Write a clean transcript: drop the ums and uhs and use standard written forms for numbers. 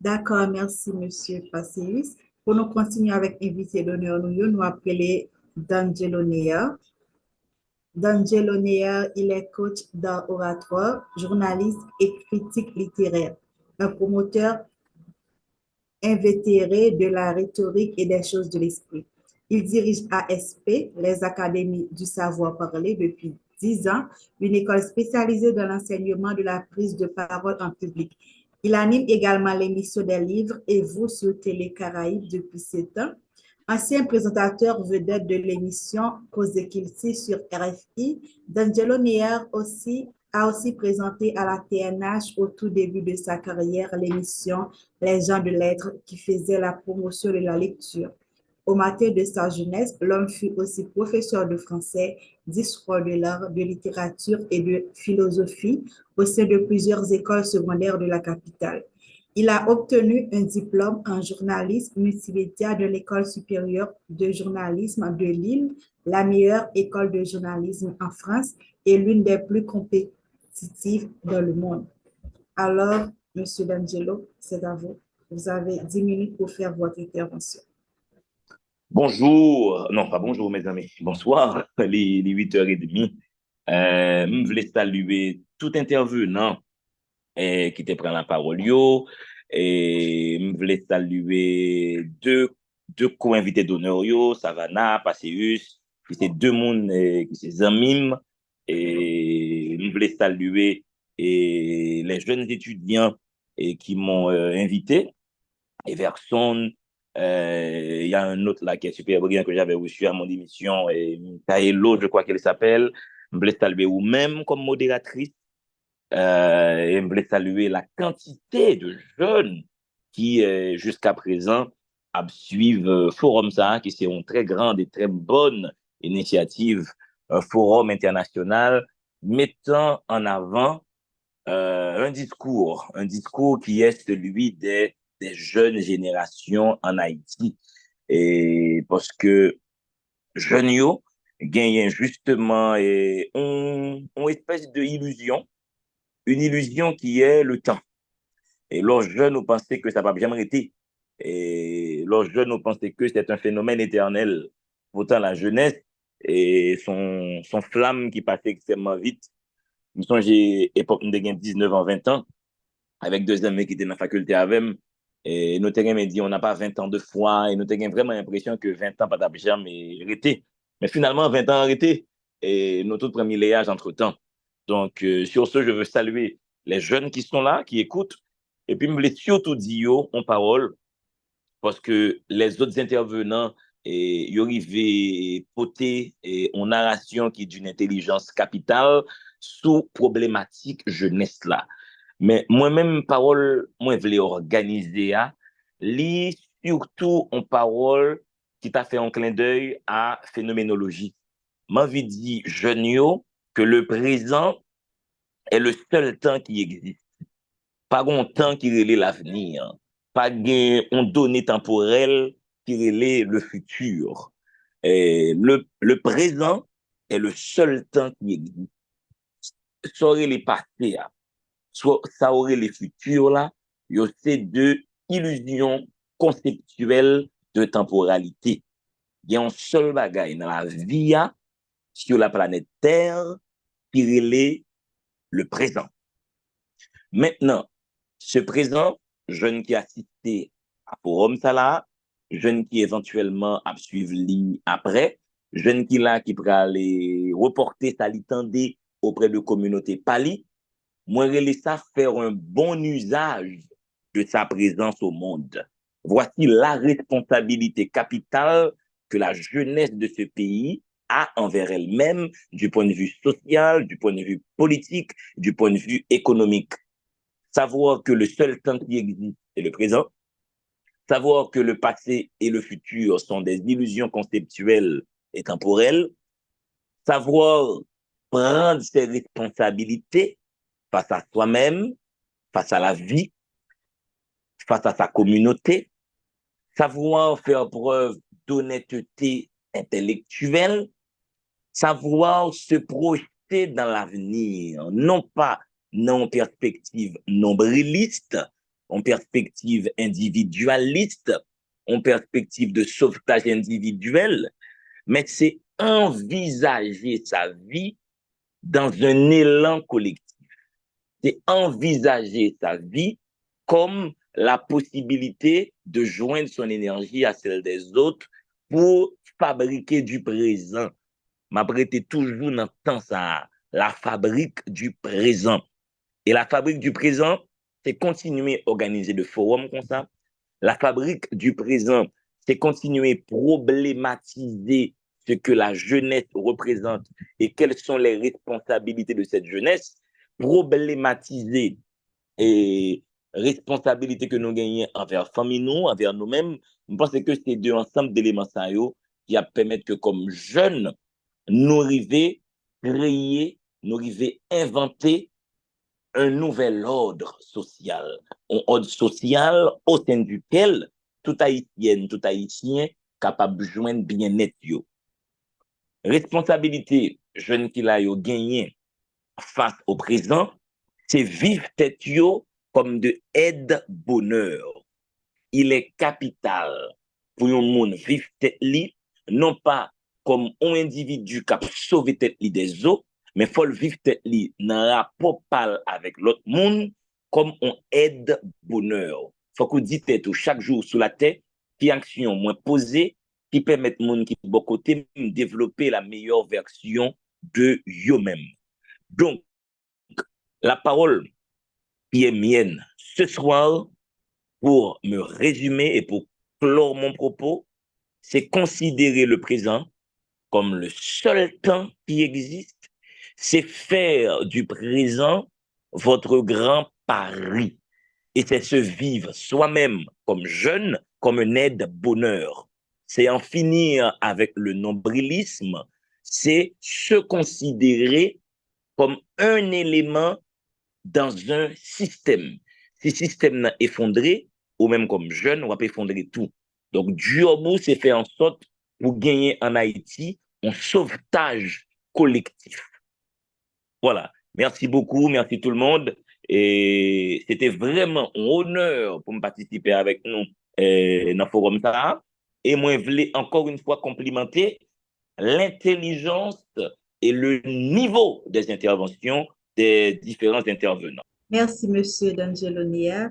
D'accord, merci, Monsieur Facius. Pour nous continuer avec l'invité d'honneur, nous appelons D'Angelo Neya. D'Angelo Neya, il est coach d'art oratoire, journaliste et critique littéraire, un promoteur invétéré de la rhétorique et des choses de l'esprit. Il dirige ASP, les Académies du savoir-parler, depuis 10 ans, une école spécialisée dans l'enseignement de la prise de parole en public. Il anime également l'émission des livres et vous sur Télé Caraïbes depuis 7 ans. Ancien présentateur vedette de l'émission Cause Kilsi sur RFI, D'Angelo Neyer a aussi présenté à la TNH au tout début de sa carrière l'émission Les gens de lettres qui faisait la promotion de la lecture. Au matin de sa jeunesse, l'homme fut aussi professeur de français, d'histoire de l'art, de littérature et de philosophie au sein de plusieurs écoles secondaires de la capitale. Il a obtenu un diplôme en journalisme multimédia de l'École supérieure de journalisme de Lille, la meilleure école de journalisme en France et l'une des plus compétitives dans le monde. Alors, Monsieur D'Angelo, c'est à vous. Vous avez 10 minutes pour faire votre intervention. Bonjour, non pas bonjour mes amis, bonsoir, les 8h30. Je voulais saluer tout intervenant qui te prend la parole yo, et je voulais saluer deux co-invités d'honneur yo, Savannah, Passeus, qui c'est deux mondes qui c'est Zamim, et je voulais saluer les jeunes étudiants qui m'ont invité. Everson, il y a un autre là qui est super brillant que j'avais reçu à mon émission, et Taelo, je crois qu'elle s'appelle. Je voulais saluer vous-même comme modératrice, et je voulais saluer la quantité de jeunes qui, jusqu'à présent, suivent Forum ça, qui c'est une très grande et très bonne initiative, un forum international mettant en avant un discours qui est celui des jeunes générations en Haïti. Et parce que jeunes yo gagnent justement une espèce d'illusion, une illusion qui est le temps. Et leurs jeunes ont pensé que ça va jamais arrêter. Et leurs jeunes ont pensé que c'est un phénomène éternel. Pourtant, la jeunesse et son flamme qui passait extrêmement vite. Je me songe, époque, nous avons 19 ans, 20 ans, avec deux amis qui étaient dans la faculté avec moi. Et nous avons dit, on n'a pas 20 ans de foi, et nous avons vraiment l'impression que 20 ans, pas jamais arrêté. Mais finalement, 20 ans arrêté, et nous tous pris l'âge entre-temps. Donc, sur ce, je veux saluer les jeunes qui sont là, qui écoutent, et puis, je voulais surtout dire en parole, parce que les autres intervenants, ils arrivaient poter en narration qui est d'une intelligence capitale sous problématique jeunesse là. Mais moi-même, parole, moi, je voulais organiser, lis surtout en parole qui t'a fait un clin d'œil à phénoménologie. Moi, je dis, jeune yo, que le présent est le seul temps qui existe. Pas un temps qui relève l'avenir. Pas un donné temporel qui relève le futur. Et le présent est le seul temps qui existe. Ça aurait les passés, soit ça aurait les futurs là, il y a ces deux illusions conceptuelles de temporalité. Il y a un seul bagage dans la vie sur la planète Terre qui relève le présent. Maintenant, ce présent, jeune qui a assisté à Forum Salah, jeune qui éventuellement a suivi ligne après, jeune qui là qui pourra aller reporter sa litandé auprès de communauté Pali, moi, je ça faire un bon usage de sa présence au monde. Voici la responsabilité capitale que la jeunesse de ce pays a envers elle-même du point de vue social, du point de vue politique, du point de vue économique. Savoir que le seul temps qui existe est le présent, savoir que le passé et le futur sont des illusions conceptuelles et temporelles, savoir prendre ses responsabilités face à soi-même, face à la vie, face à sa communauté, savoir faire preuve d'honnêteté intellectuelle, savoir se projeter dans l'avenir, non pas dans une perspective nombriliste, en perspective individualiste, en perspective de sauvetage individuel, mais c'est envisager sa vie dans un élan collectif. C'est envisager sa vie comme la possibilité de joindre son énergie à celle des autres pour fabriquer du présent. M'apprêter toujours dans le temps ça, la fabrique du présent. Et la fabrique du présent, c'est continuer à organiser des forums comme ça. La fabrique du présent, c'est continuer à problématiser ce que la jeunesse représente et quelles sont les responsabilités de cette jeunesse, problématiser et responsabilités que nous gagnons envers la famille, nous, envers nous-mêmes. Je pense que c'est deux ensemble d'éléments qui permettent que comme jeunes, nous arriver créer, nous arriver inventer un nouvel ordre social, un ordre social au sein duquel tout Haïtienne, tout Haïtien capable de joindre bien-être. Responsabilité jeune qui l'a gagné face au présent, c'est vivre tête yo comme de aide-bonheur. Il est capital pour un monde vivre tête li, non pas comme un individu qui a sauvé tête li des autres, mais faut le vivre tête li dans rapport avec l'autre monde comme on aide bonheur. Faut qu'on dit tête chaque jour sous la tête, qui action moins posée, qui permet monde qui bon côté développer la meilleure version de eux-mêmes. Donc la parole qui est mienne ce soir pour me résumer et pour clore mon propos, c'est considérer le présent comme le seul temps qui existe, c'est faire du présent votre grand pari. Et c'est se vivre soi-même comme jeune, comme un aide-bonheur. C'est en finir avec le nombrilisme, c'est se considérer comme un élément dans un système. Si le système est effondré, ou même comme jeune, on va pas effondrer tout. Donc, du bout, c'est faire en sorte pour gagner en Haïti un sauvetage collectif. Voilà. Merci beaucoup, merci tout le monde. Et c'était vraiment un honneur pour me participer avec nous dans le forum ça. Et moi, je voulais encore une fois complimenter l'intelligence et le niveau des interventions des différents intervenants. Merci, Monsieur D'Angelo Nia.